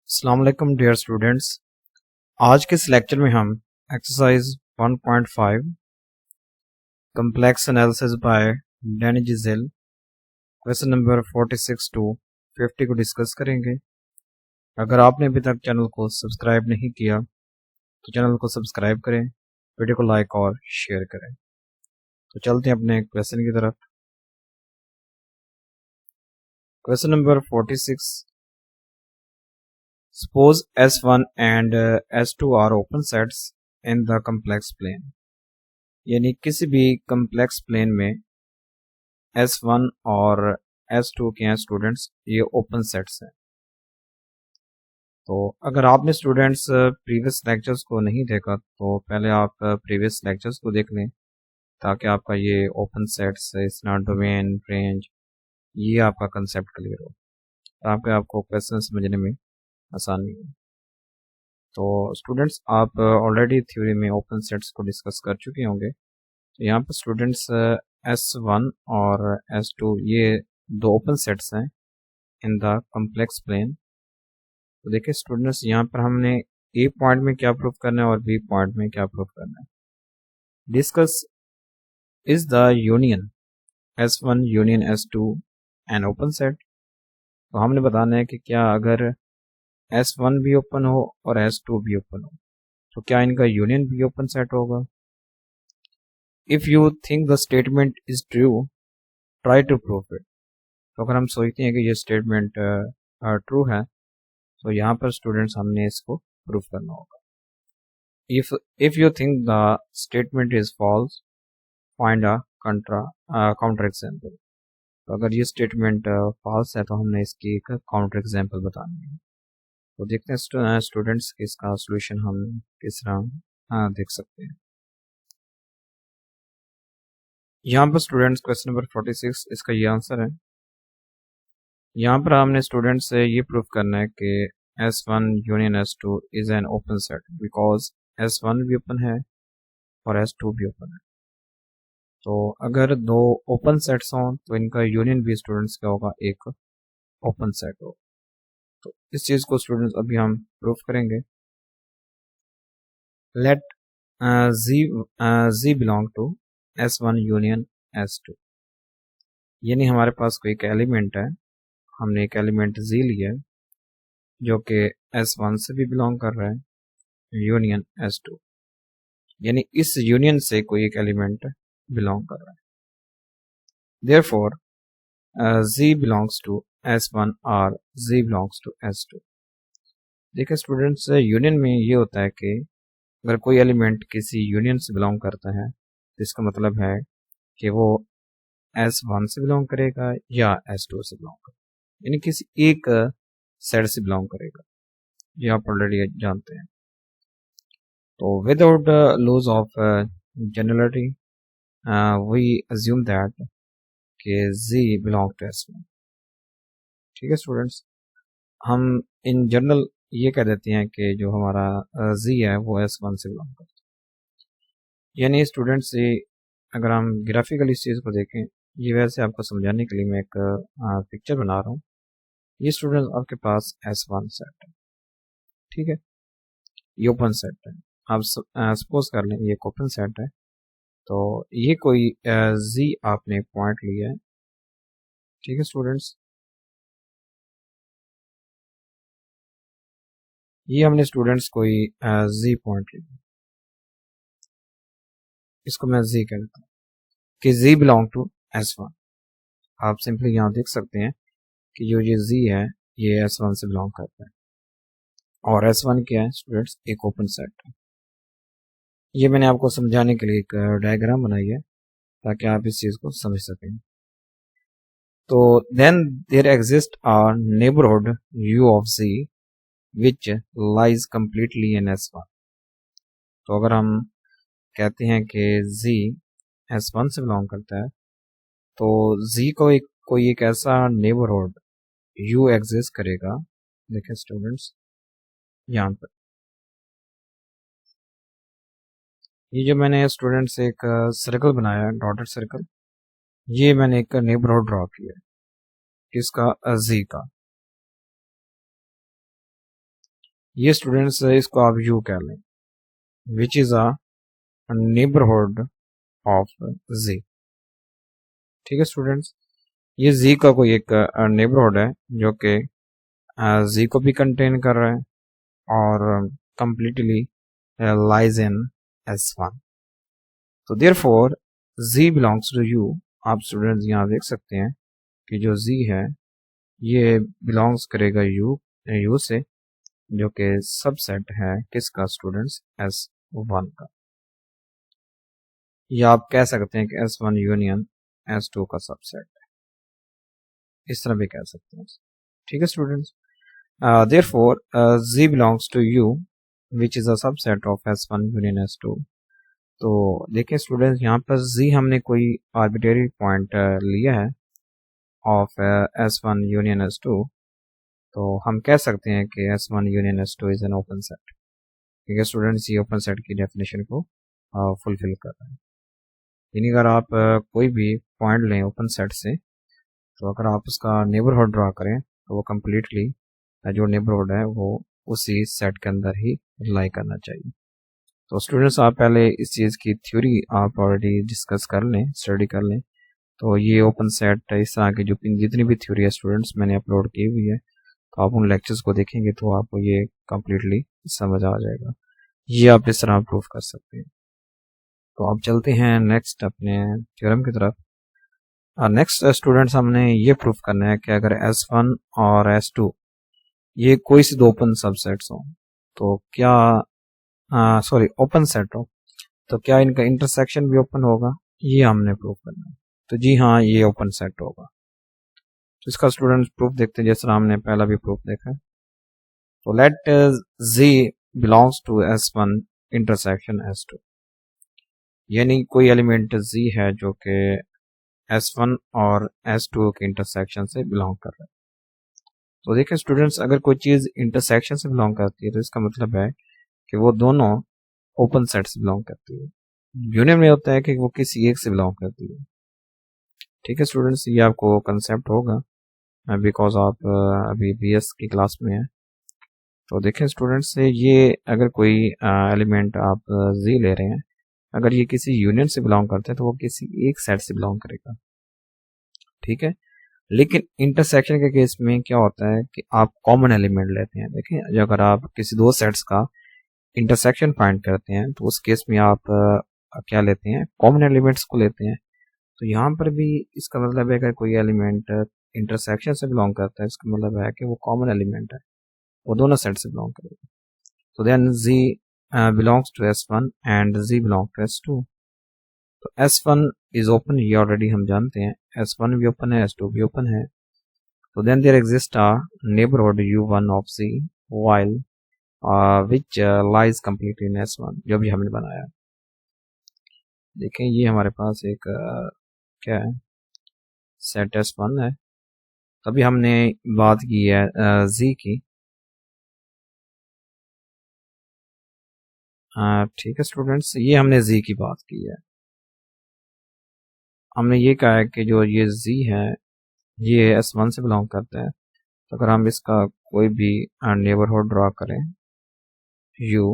अस्सलाम वालेकुम dear students. आज के इस लेक्चर में हम exercise 1.5 complex analysis by Dennis Zill question number 46 to 50 को डिस्कस करेंगे। अगर आपने अभी तक चैनल को सब्सक्राइब नहीं किया तो चैनल को सब्सक्राइब करें, वीडियो को लाइक और शेयर करें। तो चलते हैं अपने क्वेश्चन की तरफ। Question number 46, Suppose S1 and S2 are open sets in the complex plane। यानी किसी भी complex plane में S1 और S2 के हैं स्टूडेंट्स, ये ओपन सेट्स हैं। तो अगर आपने स्टूडेंट्स प्रीवियस लेक्चर्स को नहीं देखा तो पहले आप प्रीवियस लेक्चर्स को देख लें ताकि आपका ये ओपन सेट्स, इसना डोमेन, रेंज, ये आपका कंसेप्ट क्लियर हो, ताकि आपको क्वेश्चन समझने में आसानी हो। तो स्टूडेंट्स आप ऑलरेडी थ्योरी में ओपन सेट्स को डिस्कस कर चुके होंगे। तो यहाँ पर स्टूडेंट्स S1 और S2 ये दो ओपन सेट्स हैं इन द कम्प्लेक्स प्लेन। तो देखिए स्टूडेंट्स, यहाँ पर हमने ए पॉइंट में क्या प्रूफ करना है और बी पॉइंट में क्या प्रूफ करना है। Discuss is the union S1 union S2 an open set. तो हमने बताना है कि क्या अगर S1 भी ओपन हो और S2 भी ओपन हो तो क्या इनका यूनियन भी ओपन सेट होगा। If you think the statement is true, try to prove it. तो अगर हम सोचते हैं कि ये स्टेटमेंट ट्रू है तो यहाँ पर स्टूडेंट्स हमने इसको प्रूव करना होगा। If you think the statement is false, find a counter example. तो अगर ये स्टेटमेंट फॉल्स है तो हमने इसकी एक काउंटर एग्जाम्पल बतानी है। तो देखते हैं स्टूडेंट्स इसका सोल्यूशन हम किस तरह देख सकते हैं। यहाँ पर स्टूडेंट्स क्वेश्चन नंबर 46, इसका ये आंसर है। यहाँ पर हमने स्टूडेंट से ये प्रूफ करना है कि S1 union S2 is an open set because S1 भी ओपन है और S2 भी ओपन है। तो अगर दो ओपन सेट्स हों तो इनका यूनियन भी स्टूडेंट्स क्या होगा, एक ओपन सेट होगा। तो इस चीज़ को स्टूडेंट्स अभी हम प्रूफ करेंगे। Let Z belong to S1 union S2। यानी हमारे पास कोई एक एलिमेंट है, हमने एक एलिमेंट Z लिया है जो कि S1 से भी बिलोंग कर रहा है यूनियन S2। यानी इस यूनियन से कोई एक एलिमेंट बिलोंग कर रहा है। Therefore, Z belongs to S1 और Z belongs to S2। देखिए स्टूडेंट्स, यूनियन में ये होता है कि अगर कोई एलिमेंट किसी यूनियन से बिलोंग करता है तो इसका मतलब है कि वो S1 से बिलोंग करेगा या S2 से बिलोंग करेगा, यानी किसी एक सेट से बिलोंग करेगा। ये आप ऑलरेडी जानते हैं। तो without loss of generality we assume that कि Z बिलोंग टू S1। ठीक है स्टूडेंट्स, हम इन जनरल ये कह देते हैं कि जो हमारा Z है वो S1 से बिलोंग करता है। यानी स्टूडेंट्स, अगर हम ग्राफिकल इस चीज़ को देखें, ये वैसे आपको समझाने के लिए मैं एक पिक्चर बना रहा हूँ। ये स्टूडेंट्स आपके पास S1 सेट है, ठीक है, ये ओपन सेट है। आप सपोज कर लें ये एक ओपन सेट है। तो ये कोई Z आपने पॉइंट लिया है, ठीक है स्टूडेंट्स। ये हमने स्टूडेंट्स कोई Z पॉइंट लिया, इसको मैं Z कहता हूँ कि Z बिलोंग टू S1। आप सिंपली यहाँ देख सकते हैं कि जो ये Z है ये S1 से बिलोंग करता है और S1 क्या है स्टूडेंट्स, एक ओपन सेट है। ये मैंने आपको समझाने के लिए एक डायग्राम बनाई है ताकि आप इस चीज़ को समझ सकें। तो then there exist a neighbourhood U of Z which lies completely in S1। तो अगर हम कहते हैं कि Z S1 से बिलोंग करता है तो Z को कोई एक ऐसा नेबरहुड U एग्जिस्ट करेगा। देखिए स्टूडेंट्स, यहाँ पर ये जो मैंने स्टूडेंट्स एक सर्कल बनाया, डॉटेड सर्कल, ये मैंने एक नेबरहुड ड्रॉ किया है किसका, Z का। ये स्टूडेंट्स इसको आप यू कह लें, which is a neighbourhood of G. ठीक है स्टूडेंट्स, ये जी का कोई एक नेबरहुड है जो कि जी को भी कंटेन कर रहा है और कंप्लीटली लाइज इन S1। तो therefore Z belongs to U. आप स्टूडेंट्स यहाँ देख सकते हैं कि जो जी है ये बिलोंग्स करेगा यू से, जो कि सबसेट है किसका स्टूडेंट्स, S1 का। या आप कह सकते हैं कि S1 यूनियन S2 का सबसेट, इस तरह भी कह सकते हैं। ठीक है students, therefore Z belongs to U which is a subset of S1 union S2। तो देखिए स्टूडेंट्स, यहाँ पर Z हमने कोई आर्बिट्रेरी पॉइंट लिया है ऑफ S1 यूनियन S2, तो हम कह सकते हैं कि S1 union S2 is an open set. ठीक है स्टूडेंट्स, ये ओपन सेट की डेफिनेशन को फुलफिल कर रहा है। यानी अगर आप कोई भी पॉइंट लें ओपन सेट से, तो अगर आप उसका नेबरहुड ड्रा करें तो वो कम्प्लीटली जो नेबरहुड है वो उसी सेट के अंदर ही लाई करना चाहिए। तो स्टूडेंट्स, आप पहले इस चीज़ की थ्योरी आप ऑलरेडी डिस्कस कर लें, स्टडी कर लें। तो ये ओपन सेट इस तरह की जो जितनी भी थ्योरी है स्टूडेंट्स मैंने अपलोड की हुई है, तो आप उन लेक्चर्स को देखेंगे तो आपको ये कम्प्लीटली समझ आ जाएगा। ये आप इस तरह प्रूफ कर सकते हैं। तो आप चलते हैं नेक्स्ट अपने थ्योरम की तरफ। नेक्स्ट स्टूडेंट्स, हमने ये प्रूफ करना है कि अगर S1 और S2 ये कोई से दो ओपन सबसेट्स हो, तो क्या सॉरी ओपन सेट हो, तो क्या इनका इंटरसेक्शन भी ओपन होगा, ये हमने प्रूफ करना है। तो जी हाँ, ये ओपन सेट होगा। तो इसका स्टूडेंट्स प्रूफ देखते हैं, जिस तरह हमने पहला भी प्रूफ देखा है। तो let Z belongs to S1 intersection S2, यानी कोई एलिमेंट Z है जो कि S1 और S2 के इंटरसेक्शन से बिलोंग कर रहा है। तो देखिए स्टूडेंट्स, अगर कोई चीज़ इंटरसेक्शन से बिलोंग करती है तो इसका मतलब है कि वो दोनों ओपन सेट से बिलोंग करती है। यूनियन में होता है कि वो किसी एक से बिलोंग करती है। ठीक है स्टूडेंट्स, ये आपको कंसेप्ट होगा बिकॉज आप अभी BS की क्लास में हैं। तो देखें स्टूडेंट्स, ये अगर कोई एलिमेंट आप Z ले रहे हैं, अगर ये किसी यूनियन से बिलोंग करते हैं तो वो किसी एक सेट से बिलोंग करेगा। ठीक है, लेकिन इंटरसेक्शन के केस में क्या होता है कि आप कॉमन एलिमेंट लेते हैं। देखें, अगर आप किसी दो सेट्स का इंटरसेक्शन फाइंड करते हैं तो उस केस में आप क्या लेते हैं, कॉमन एलिमेंट्स को लेते हैं। तो यहाँ पर भी इसका मतलब है कि कोई एलिमेंट इंटरसेक्शन से बिलोंग करता है, इसका मतलब है कि वो कॉमन एलिमेंट है, वो दोनों सेट से बिलोंग करेगा। तो then Z belongs to S1 and Z belong to S2। तो S1 इज ओपन, ये ऑलरेडी हम जानते हैं, S1 भी ओपन है, S2 भी ओपन है। तो then there exist a neighbourhood U1 of Z while which lies completely in S1, जो भी हमने बनाया। देखें, ये हमारे पास एक क्या है, सेट S1 है। तभी हमने बात की है Z की। ठीक है स्टूडेंट्स, ये हमने Z की बात की है। हमने ये कहा है कि जो ये Z है ये S1 से बिलोंग करता है। तो अगर हम इसका कोई भी नेबरहुड ड्रा करें U,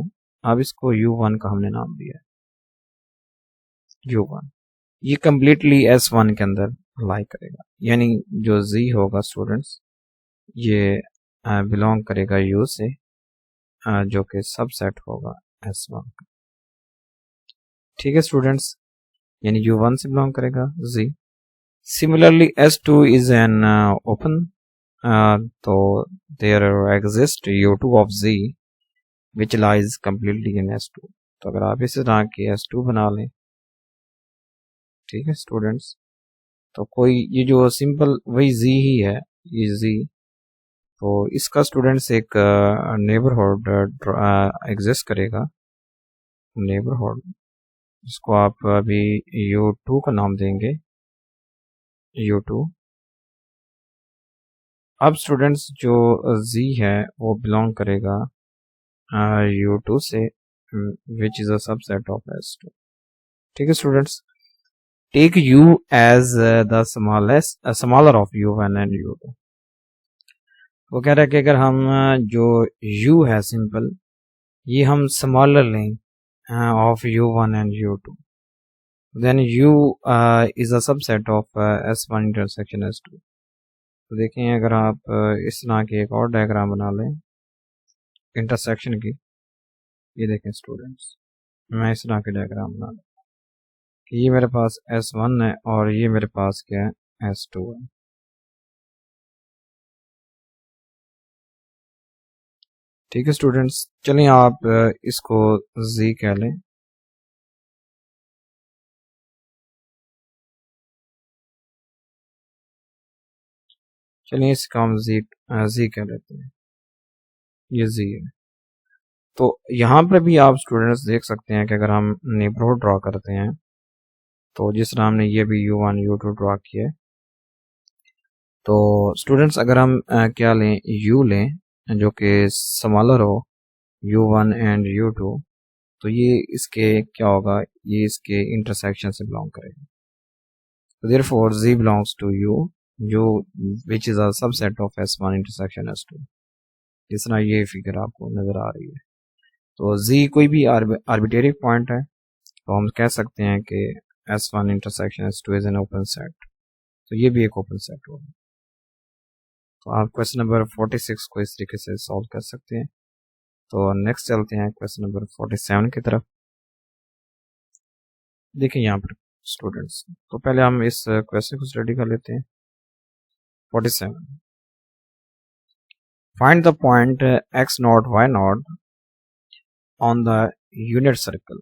अब इसको U1 का हमने नाम दिया है, U1। ये कम्प्लीटली S1 के अंदर लाई करेगा, यानी जो Z होगा स्टूडेंट्स ये बिलोंग करेगा U से, जो कि सबसेट होगा S1। ठीक है स्टूडेंट्स, यानी U1 से बिलोंग करेगा Z। Similarly S2 is an open, तो there exist U2 of Z which lies completely in S2। तो अगर आप इस तरह की S2 बना लें, ठीक है स्टूडेंट्स, तो कोई ये जो सिंपल वही Z ही है, ये Z। तो इसका स्टूडेंट्स एक नेबरहुड एग्जिस्ट करेगा, नेबरहुड, जिसको आप अभी U2 का नाम देंगे, U2। अब स्टूडेंट्स जो Z है वो बिलोंग करेगा U2 से, which is a subset of S2। ठीक है students, take U as the smaller of U1 and U2। वो कह रहा है कि अगर हम जो u है सिंपल, ये हम स्मॉलर लें of u1 and u2, then u is a subset of s1 intersection s2। तो देखें, अगर आप इस तरह की एक और डायग्राम बना लें इंटरसेक्शन की, ये देखें स्टूडेंट्स, मैं इस तरह की डायग्राम बना लूँ कि ये मेरे पास S1 है और ये मेरे पास क्या है, S2 है। ठीक है स्टूडेंट्स, चलिए आप इसको Z कह लें। चलिए इसका हम Z कह लेते हैं, ये Z है। तो यहाँ पर भी आप स्टूडेंट्स देख सकते हैं कि अगर हम नेबरहुड ड्रॉ करते हैं, तो जिस तरह हमने ये भी U1 U2 ड्रॉ किया है, तो स्टूडेंट्स अगर हम क्या लें, U लें जो कि स्मॉलर हो U1 एंड U2, तो ये इसके क्या होगा, ये इसके इंटरसेक्शन से बिलोंग करेगा। तो therefore Z belongs to U, जो which is a subset of S1 intersection S2। जिस तरह ये फिगर आपको नजर आ रही है, तो Z कोई भी आर्बिट्रेरी पॉइंट है, तो हम कह सकते हैं कि S1 intersection S2 is an open set. तो ये भी एक ओपन सेट होगा। तो आप क्वेश्चन नंबर 46 को इस तरीके से सॉल्व कर सकते हैं। तो नेक्स्ट चलते हैं क्वेश्चन नंबर 47 की तरफ। देखिए यहाँ पर स्टूडेंट्स, तो पहले हम इस क्वेश्चन को स्टडी कर लेते हैं। 47, find the point x0 y0 on the unit circle.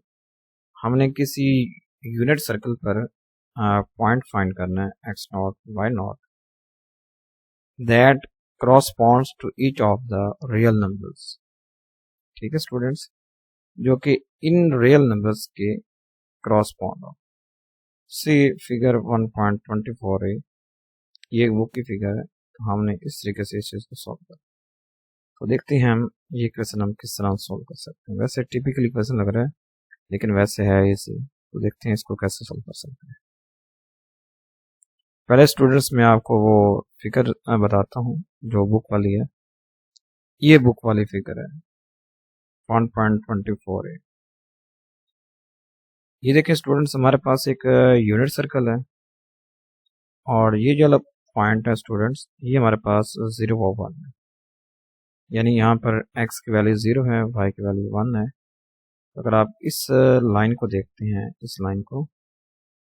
हमने किसी यूनिट सर्कल पर पॉइंट फाइंड करना है x0 y0 that corresponds to each of the real numbers। ठीक है स्टूडेंट्स, जो कि इन रियल नंबर्स के क्रॉसपॉन्ड हो। सी फिगर 1.24 है, ये बुक की फिगर है। तो हमने इस तरीके से इस चीज़ को सॉल्व कर, तो देखते हैं हम ये क्वेश्चन हम किस तरह सॉल्व कर सकते हैं। वैसे टिपिकली क्वेश्चन लग रहा है, लेकिन वैसे है इसी। तो देखते हैं इसको कैसे सॉल्व कर सकते हैं। पहले स्टूडेंट्स मैं आपको वो फिगर बताता हूँ जो बुक वाली है। ये बुक वाली फिगर है 1.24 है। ये देखिए स्टूडेंट्स, हमारे पास एक यूनिट सर्कल है और ये जो पॉइंट है स्टूडेंट्स, ये हमारे पास 0 और 1 है। यानी यहाँ पर x की वैल्यू 0 है, y की वैल्यू 1 है। तो अगर आप इस लाइन को देखते हैं, इस लाइन को,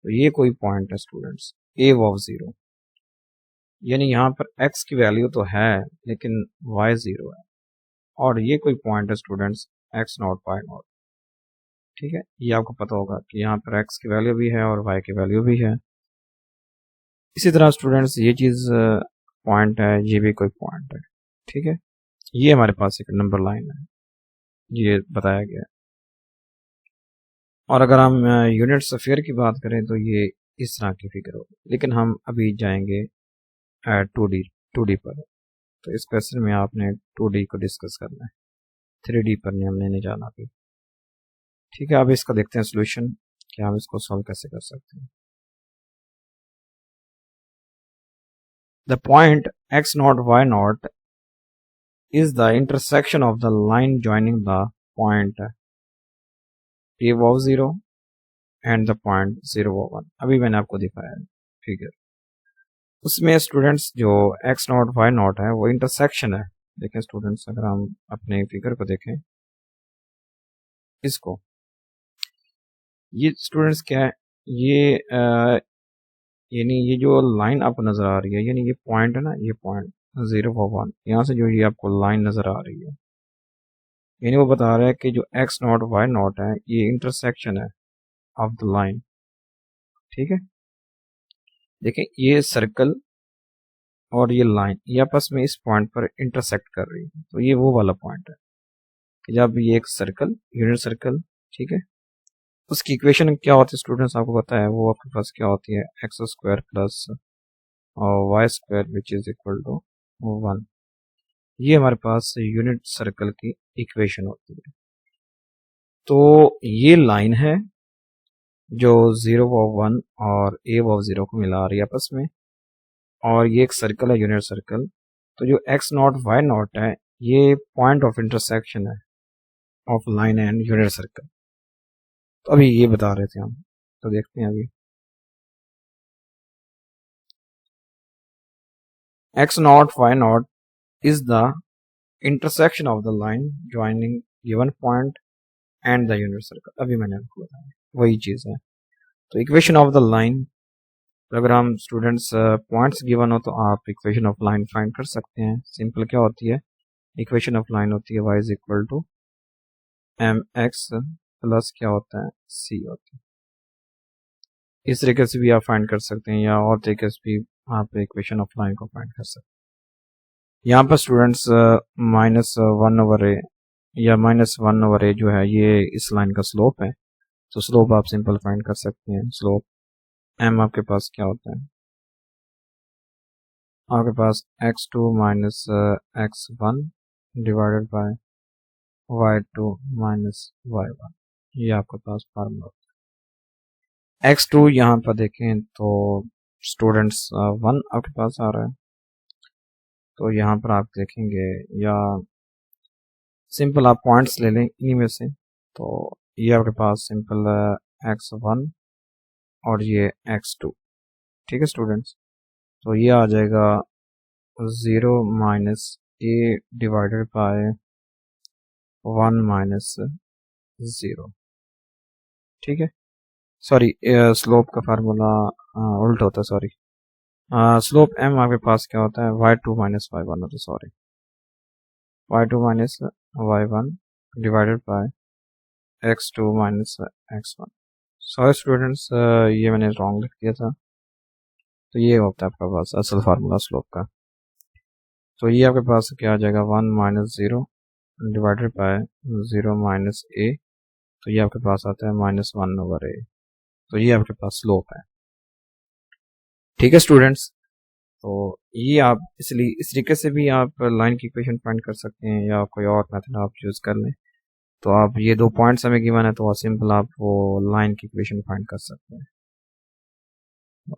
तो ये कोई पॉइंट है स्टूडेंट्स a ऑफ 0। यानी यहाँ पर x की वैल्यू तो है लेकिन y 0 है। और ये कोई पॉइंट है स्टूडेंट्स x0 y0। ठीक है, ये आपको पता होगा कि यहाँ पर x की वैल्यू भी है और y की वैल्यू भी है। इसी तरह स्टूडेंट्स ये चीज़ पॉइंट है, ये भी कोई पॉइंट है। ठीक है, ये हमारे पास एक नंबर लाइन है, ये बताया गया है। और अगर हम यूनिट स्फीयर की बात करें तो ये इस तरह की फिगर होगी। लेकिन हम अभी जाएंगे 2D पर। तो इस क्वेश्चन में आपने 2D को डिस्कस करना है, 3D पर नहीं, हमने नहीं जाना अभी। ठीक है, अब इसका देखते हैं सोल्यूशन, कि हम इसको सॉल्व कैसे कर सकते हैं। The point x0 y0 is the intersection of the line joining the point a of 0 and the point 0 of 1। अभी मैंने आपको दिखाया है फिगर, उसमें स्टूडेंट्स जो x0 y0 है वो इंटरसेक्शन है। देखें स्टूडेंट्स, अगर हम अपने फिगर को देखें, इसको, ये स्टूडेंट्स क्या है, ये यानी ये जो लाइन आपको नजर आ रही है, यानी ये पॉइंट है ना, ये पॉइंट 0 और 1, यहाँ से जो ये आपको लाइन नजर आ रही है, यानी वो बता रहा है कि जो x0 y0 है ये इंटरसेक्शन है ऑफ द लाइन। ठीक है, देखें ये सर्कल और ये लाइन ये आपस में इस पॉइंट पर इंटरसेक्ट कर रही है। तो ये वो वाला पॉइंट है कि जब ये एक सर्कल, यूनिट सर्कल, ठीक है, उसकी इक्वेशन क्या होती है स्टूडेंट्स, आपको पता है वो आपके पास क्या होती है, x square plus y square which is equal to 1। ये हमारे पास यूनिट सर्कल की इक्वेशन होती है। तो ये लाइन है जो 0 ऑफ 1 और a ऑफ 0 को मिला रही है आपस में, और ये एक सर्कल है, यूनिट सर्कल। तो जो एक्स नॉट वाई नॉट है ये पॉइंट ऑफ इंटरसेक्शन है of line and unit circle. तो अभी ये बता रहे थे हम, तो देखते हैं अभी। X naught y naught is the intersection of the line joining given point and the unit circle. अभी मैंने आपको बताया वही चीज है। तो इक्वेशन ऑफ द लाइन, अगर हम स्टूडेंट्स पॉइंट्स गिवन हो तो आप इक्वेशन ऑफ लाइन फाइंड कर सकते हैं। सिंपल क्या होती है, इक्वेशन ऑफ लाइन होती है y is equal to m x plus क्या होता है c होता है। इस तरीके से भी आप फाइंड कर सकते हैं या और तरीके से भी आप इक्वेशन ऑफ लाइन को फाइंड कर सकते हैं। यहाँ पर स्टूडेंट्स माइनस वन ओवर ए या माइनस वन ओवर ए जो है ये इस लाइन का स्लोप है। तो स्लोप आप सिंपल फाइंड कर सकते हैं। स्लोप m आपके पास क्या होता है, आपके पास x2 minus x1 divided by y2 minus y1, ये आपके पास फार्मूला होता है। x2 यहाँ पर देखें तो स्टूडेंट्स 1 आपके पास आ रहा है, तो यहाँ पर आप देखेंगे या सिंपल आप पॉइंट्स ले लें इन्हीं में से। तो ये आपके पास सिंपल x1 और ये x2, ठीक है स्टूडेंट्स। तो ये आ जाएगा 0 minus A divided by 1 minus 0, ठीक है। सॉरी, स्लोप का फार्मूला उल्टा होता है, सॉरी। स्लोप m आपके पास क्या होता है y2 माइनस y1 होता है, sorry y2 minus y1 divided by x2 minus x1। Sorry students, ये मैंने रॉन्ग लिख दिया था। तो ये होता है आपका पास असल फार्मूला स्लोप का। तो ये आपके पास क्या आ जाएगा 1 माइनस 0 डिवाइडेड बाय 0 माइनस ए, तो ये आपके पास आता है माइनस 1 ओवर ए। तो ये आपके पास स्लोप है, ठीक है स्टूडेंट्स। तो ये आप इसलिए इस तरीके से भी आप लाइन की इक्वेशन फाइंड कर सकते हैं या कोई और मेथड आप यूज़ कर लें। तो आप ये दो पॉइंट्स हमें गिवन है तो सिंपल आप वो लाइन की इक्वेशन फाइंड कर सकते हैं।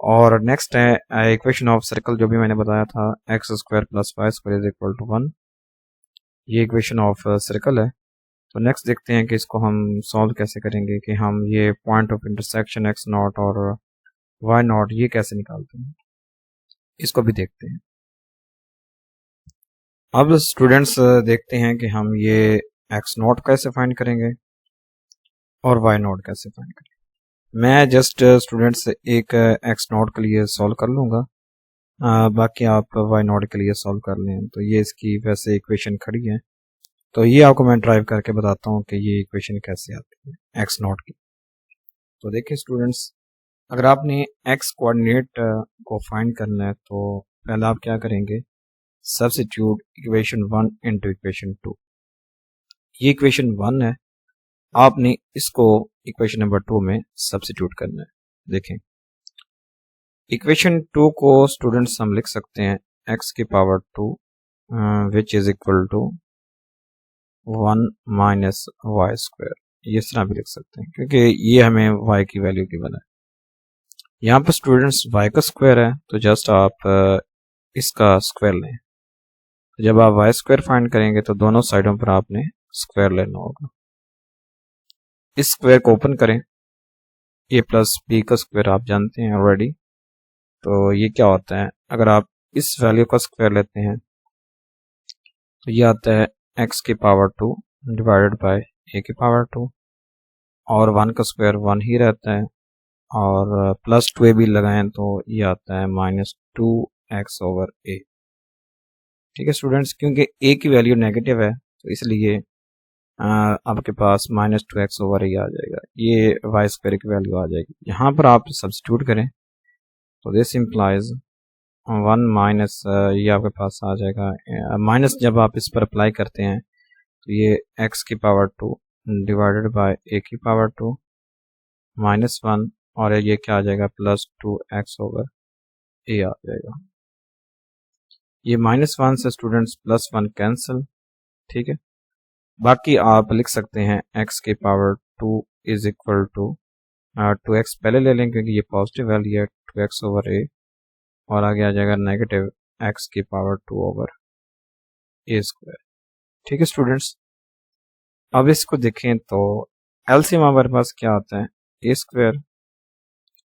और नेक्स्ट है इक्वेशन ऑफ सर्कल, जो भी मैंने बताया था x square plus y square is equal to 1, ये इक्वेशन ऑफ सर्कल है। तो नेक्स्ट देखते हैं कि इसको हम सॉल्व कैसे करेंगे, कि हम ये point of intersection x not और वाई नॉट ये कैसे निकालते हैं, इसको भी देखते हैं। अब स्टूडेंट्स देखते हैं कि हम ये एक्स नॉट कैसे फाइंड करेंगे और वाई नॉट कैसे फाइंड करेंगे। मैं जस्ट स्टूडेंट्स एक एक्स नॉट के लिए सॉल्व कर लूँगा, बाकी आप वाई नॉट के लिए सॉल्व कर लें। तो ये इसकी वैसे इक्वेशन खड़ी है, तो ये आपको मैं ड्राइव करके बताता हूँ कि ये इक्वेशन कैसे आती है एक्स नॉट की। तो देखिए स्टूडेंट्स, अगर आपने एक्स कोऑर्डिनेट को फाइंड करना है तो पहले आप क्या करेंगे, सब्स्टिट्यूट इक्वेशन 1 इनटू इक्वेशन 2। ये इक्वेशन 1 है, आपने इसको इक्वेशन नंबर 2 में सब्स्टिट्यूट करना है। देखें इक्वेशन 2 को स्टूडेंट्स हम लिख सकते हैं x की power 2 which is equal to 1 minus y square, ये इस तरह भी लिख सकते हैं क्योंकि ये हमें y की वैल्यू गिवन है। यहाँ पर स्टूडेंट्स y का स्क्वायर है तो जस्ट आप इसका स्क्वायर लें। तो जब आप y स्क्वायर फाइंड करेंगे तो दोनों साइडों पर आपने स्क्वायर लेना होगा। इस स्क्वायर को ओपन करें, a प्लस बी का स्क्वायर आप जानते हैं ऑलरेडी। तो ये क्या होता है, अगर आप इस वैल्यू का स्क्वायर लेते हैं तो ये आता है x की पावर 2 डिवाइडेड बाय a की पावर 2, और 1 का स्क्वायर 1 ही रहता है, और प्लस 2a भी लगाएं तो ये आता है माइनस 2x ओवर a। ठीक है स्टूडेंट्स, क्योंकि a की वैल्यू नेगेटिव है तो इसलिए आपके पास माइनस 2x ओवर a आ जाएगा, ये वाई स्क्वायर की वैल्यू आ जाएगी। यहाँ पर आप सब्स्टिट्यूट करें तो दिस इम्प्लाइज 1 माइनस ये आपके पास आ जाएगा, माइनस जब आप इस पर अप्लाई करते हैं तो ये x की पावर 2 डिवाइडेड बाय a की पावर 2 माइनस 1, और ये क्या आ जाएगा प्लस 2x ओवर a आ जाएगा। ये माइनस 1 से स्टूडेंट्स प्लस 1 कैंसिल, ठीक है। बाकी आप लिख सकते हैं x की power 2 is equal to 2x पहले ले लें क्योंकि ये पॉजिटिव वैल्यू है 2x ओवर a, और आगे आ जाएगा नेगेटिव x की पावर 2 ओवर ए स्क्वायर। ठीक है स्टूडेंट्स, अब इसको देखें तो एलसीएम हमारे पास क्या आता है, ए स्क्वायर,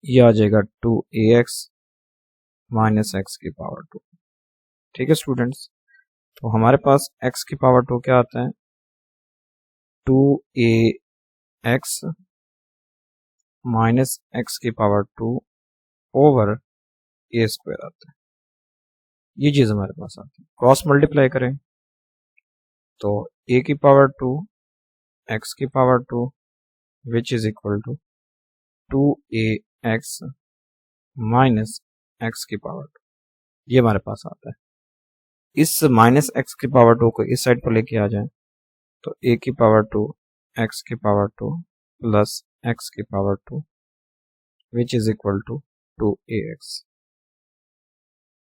ये आ जाएगा 2ax माइनस एक्स की पावर 2। ठीक है स्टूडेंट्स, तो हमारे पास x की पावर 2 क्या आता है, 2ax माइनस एक्स की पावर 2 ओवर ए स्क्वायर आता है। ये चीज हमारे पास आती है। क्रॉस मल्टीप्लाई करें तो a की पावर 2 x की power 2 which is equal to 2ax minus x की पावर 2, ये हमारे पास आता है। इस माइनस एक्स की पावर 2 को इस साइड पर लेके आ जाए तो a की पावर 2 x की पावर 2 प्लस x की power 2 which is equal to 2ax।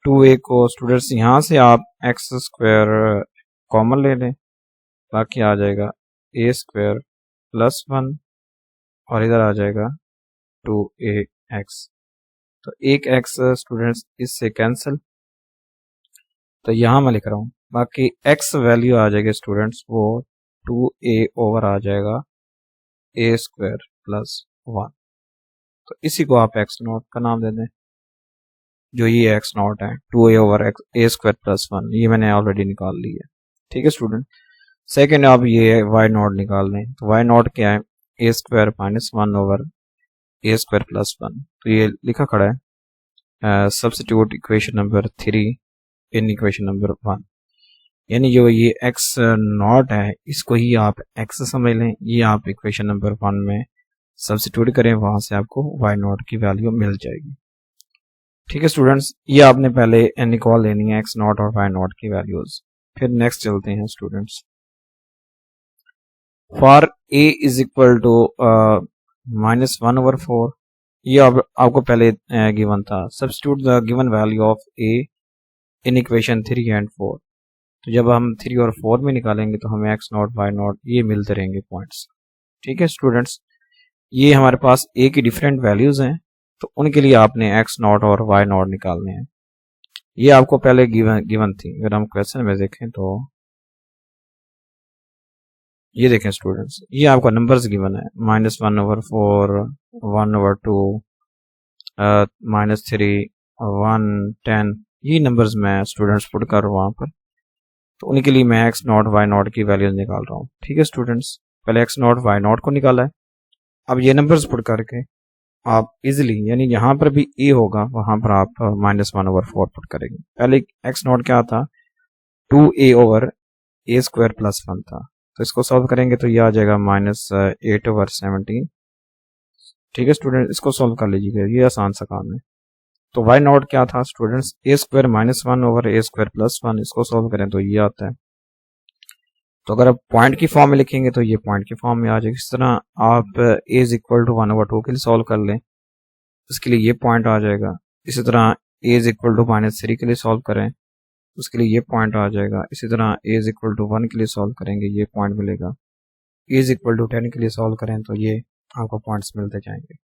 2a को स्टूडेंट्स यहाँ से आप एक्स स्क्वायर कॉमन ले लें, बाकी आ जाएगा ए स्क्वायर प्लस 1 और इधर आ जाएगा 2ax। तो एक x स्टूडेंट्स इससे कैंसिल, तो यहाँ मैं लिख रहा हूँ, बाकी x वैल्यू आ जाएगी स्टूडेंट्स वो 2a ओवर आ जाएगा ए स्क्वायर प्लस 1। तो इसी को आप x नॉट का नाम दे दें, जो ये x नॉट है 2a ओवर ए स्क्वायर प्लस 1, ये मैंने ऑलरेडी निकाल ली है। ठीक है स्टूडेंट, सेकेंड आप ये y नॉट निकाल लें, तो y नॉट क्या है, ए स्क्वायर माइनस 1 ओवर ए स्क्वायर प्लस 1। तो ये लिखा खड़ा है substitute equation number 3 in equation number 1, यानी जो ये x नॉट है इसको ही आप x समझ लें, ये आप इक्वेशन नंबर 1 में सब्स्टिट्यूट करें, वहां से आपको y नॉट की वैल्यू मिल जाएगी। ठीक है स्टूडेंट्स, ये आपने पहले निकाल लेनी है x नॉट और y नॉट की वैल्यूज। फिर नेक्स्ट चलते हैं students, for a is equal to minus 1 over 4, ये आपको पहले गिवन था, substitute the given value of a in equation 3 and 4। तो जब हम 3 और 4 में निकालेंगे तो हमें x नॉट y नॉट ये मिलते रहेंगे पॉइंट्स। ठीक है स्टूडेंट्स, ये हमारे पास a की डिफरेंट वैल्यूज हैं, तो उनके लिए आपने x नॉट और y नॉट निकालने हैं। ये आपको पहले गिवन थी। अगर हम क्वेश्चन में देखें तो ये देखें स्टूडेंट्स, ये आपका नंबर्स गिवन है, माइनस 1 ओवर 4, 1 ओवर 2, माइनस 3, 1, 10, ये नंबर्स मैं स्टूडेंट्स पुट कर रहा हूँ वहाँ पर। तो उनके लिए मैं x नॉट y नॉट की वैल्यूज निकाल रहा हूँ। ठीक है स्टूडेंट्स, पहले x नॉट y नॉट को निकाला है, अब ये नंबर्स पुट करके आप इजिली, यानी यहाँ पर भी a होगा वहां पर आप माइनस 1 ओवर 4 पुट करेंगे। पहले x नॉट क्या था, 2a ओवर ए स्क्वायर प्लस 1 था, तो इसको सॉल्व करेंगे तो ये आ जाएगा माइनस 8 ओवर 17। ठीक है स्टूडेंट, इसको सॉल्व कर लीजिएगा, ये आसान सा काम है। तो y नॉट क्या था स्टूडेंट्स, ए स्क्वायर माइनस 1 ओवर ए स्क्वायर प्लस 1, इसको सॉल्व करें तो ये आता है। तो अगर आप पॉइंट की फॉर्म में लिखेंगे तो ये पॉइंट की फॉर्म में आ जाएगी। इस तरह आप a is equal to 1 over 2 के लिए सॉल्व कर लें, उसके लिए ये पॉइंट आ जाएगा। इसी तरह a is equal to minus 3 के लिए सॉल्व करें, उसके लिए ये पॉइंट आ जाएगा। इसी तरह a इज इक्वल टू 1 के लिए सॉल्व करेंगे, ये पॉइंट मिलेगा। a इज इक्वल टू 10 के लिए सॉल्व करें तो ये आपको पॉइंट्स मिलते जाएंगे।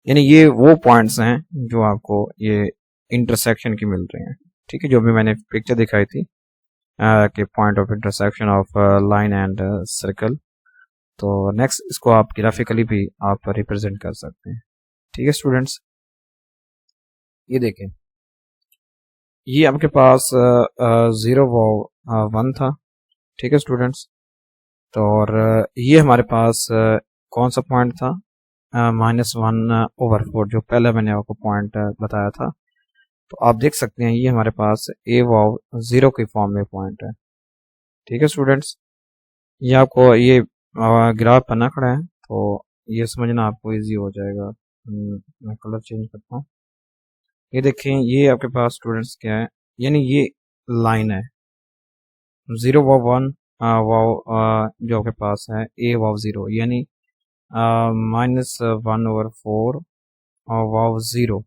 यानी ये वो पॉइंट्स हैं जो आपको ये इंटरसेक्शन की मिल रहे हैं। ठीक है, जो भी मैंने पिक्चर दिखाई थी कि point of intersection of line and circle. तो नेक्स्ट इसको आप ग्राफिकली भी आप रिप्रेजेंट कर सकते हैं। ठीक है स्टूडेंट्स, ये देखें, ये आपके पास 0 1 था। ठीक है स्टूडेंट्स, तो और ये हमारे पास कौन सा पॉइंट था, माइनस 1 ओवर 4, जो पहले मैंने आपको पॉइंट बताया था। तो आप देख सकते हैं ये हमारे पास ए वाव 0 की फॉर्म में पॉइंट है। ठीक है स्टूडेंट्स, ये आपको ये ग्राफ बना खड़ा है, तो ये समझना आपको इजी हो जाएगा। मैं कलर चेंज करता हूँ। ये देखें, ये आपके पास स्टूडेंट्स क्या है, यानी ये लाइन है 0 वाव 1 वाव जो आपके पास है ए वाव 0, यानी माइनस 1 ओवर 4 और वाव 0,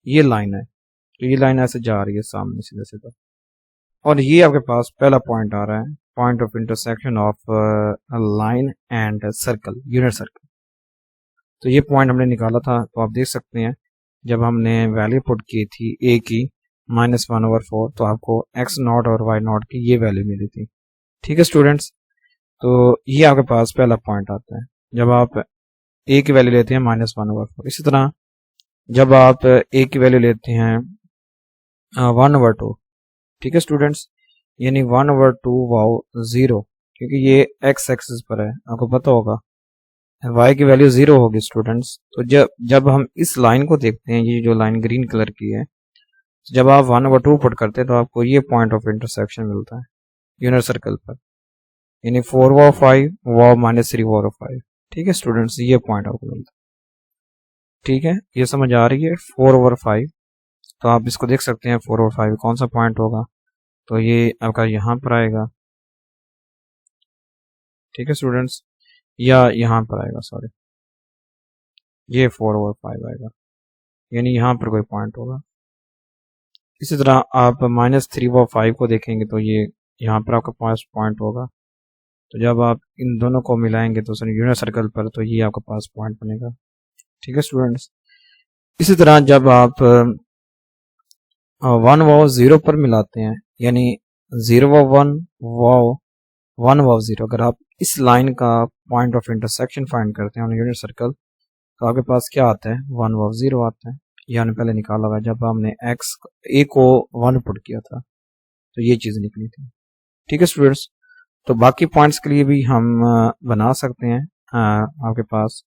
ये लाइन है। तो ये लाइन ऐसे जा रही है सामने सीधे सीधा, और ये आपके पास पहला पॉइंट आ रहा है, point of intersection of line and circle, unit circle. तो ये पॉइंट हमने निकाला था। तो आप देख सकते हैं जब हमने वैल्यू पुट की थी ए की, -1/4, तो आपको x0 और y0 की ये वैल्यू मिली थी। ठीक है स्टूडेंट्स, तो ये आपके पास पहला पॉइंट आता है जब आप a की वैल्यू लेते हैं -1/4। इसी तरह जब आप a की वैल्यू लेते हैं 1/2, ठीक है स्टूडेंट्स, यानी 1/2 वाओ 0, क्योंकि ये x एक्सिस पर है, आपको पता होगा y की वैल्यू 0 होगी स्टूडेंट्स। तो जब हम इस लाइन को देखते हैं, ये जो लाइन ग्रीन कलर की है, जब आप 1/2 पुट करते हैं तो आपको ये पॉइंट ऑफ इंटरसेक्शन मिलता है यूनिट सर्कल पर, यानी 4/5 वाओ -3/5। ठीक है स्टूडेंट्स, ये पॉइंट आपको मिलता है। ठीक है, ये समझ आ रही है 4/5, तो आप इसको देख सकते हैं 4/5 कौन सा पॉइंट होगा, तो ये आपका यहाँ पर आएगा। ठीक है स्टूडेंट्स, या यहाँ पर आएगा, सॉरी, ये 4/5 आएगा, यानी यहाँ पर कोई पॉइंट होगा। इसी तरह आप -3/5 को देखेंगे तो ये यहाँ पर आपका पास पॉइंट होगा, तो जब आप इन दोनों को मिलाएंगे तो यूनिट सर्कल पर, तो ये आपका पास पॉइंट बनेगा। ठीक है स्टूडेंट्स, इसी तरह जब आप 1 वाव 0 पर मिलाते हैं, यानी 0/1 वाव 1/0, अगर आप इस लाइन का पॉइंट ऑफ इंटरसेक्शन फाइंड करते हैं ऑन यूनिट सर्कल, तो आपके पास क्या आता है 1/0 आता है। ये हमने पहले निकाला हुआ है जब हमने a को 1 पुट किया था, तो ये चीज़ निकली थी। ठीक है स्टूडेंट्स, तो बाकी पॉइंट्स के लिए भी हम बना सकते हैं आपके पास।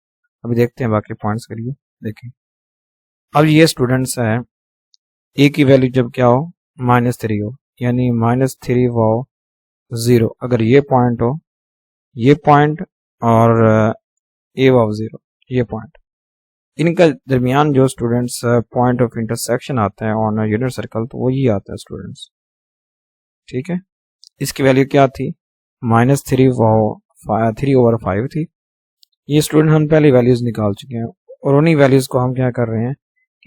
अभी देखते हैं बाकी पॉइंट्स के लिए। देखें, अब ये स्टूडेंट्स है a की वैल्यू जब क्या हो -3 हो, यानी -3 वाओ 0, अगर ये पॉइंट हो, ये पॉइंट और a वाओ 0, ये पॉइंट, इनका दरमियान जो स्टूडेंट्स पॉइंट ऑफ इंटरसेक्शन आता है ऑन यूनिट सर्कल, तो वो ये आता है स्टूडेंट्स। ठीक है, इसकी वैल्यू क्या थी -3/5 थी। ये स्टूडेंट हम पहले वैल्यूज निकाल चुके हैं, और उन्हीं वैल्यूज को हम क्या कर रहे हैं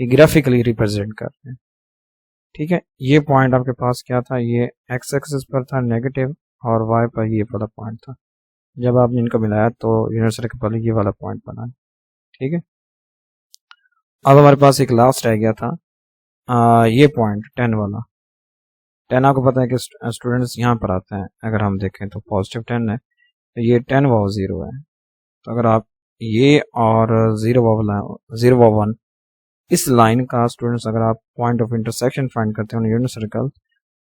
कि ग्राफिकली रिप्रेजेंट कर रहे हैं। ठीक है, ये पॉइंट आपके पास क्या था, ये x एक्सिस पर था नेगेटिव, और y पर ये वाला पॉइंट था। जब आपने इनको मिलाया तो यूनिट सर्कल पर ये वाला पॉइंट बना। ठीक है, अब हमारे पास एक लास्ट रह गया था ये पॉइंट 10 वाला। 10 आपको पता है कि स्टूडेंट्स यहाँ पर आते हैं, अगर हम देखें तो +10 है, तो ये 10/0 है। तो अगर आप ये और 0/1 इस लाइन का स्टूडेंट्स अगर आप पॉइंट ऑफ इंटरसेक्शन फाइंड करते हैं यूनिट सर्कल,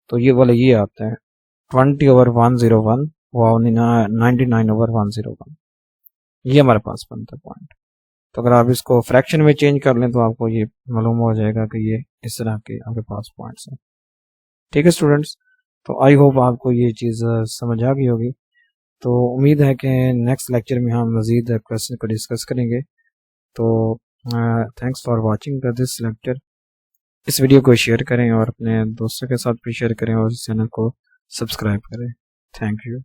तो ये वाला ये आता है 20/101 वाओ 99/101, ये हमारे पास बनता है पॉइंट। तो अगर आप इसको फ्रैक्शन में चेंज कर लें तो आपको ये मालूम हो जाएगा कि ये इस तरह के आपके पास पॉइंट्स हैं। ठीक है स्टूडेंट्स, तो आई होप आपको ये चीज़ समझ आ गई होगी। तो उम्मीद है कि नेक्स्ट लेक्चर में हम मज़ीद क्वेश्चन को डिस्कस करेंगे। तो thanks for watching this lecture. इस वीडियो को शेयर करें और अपने दोस्तों के साथ भी शेयर करें, और इस चैनल को सब्सक्राइब करें। Thank you.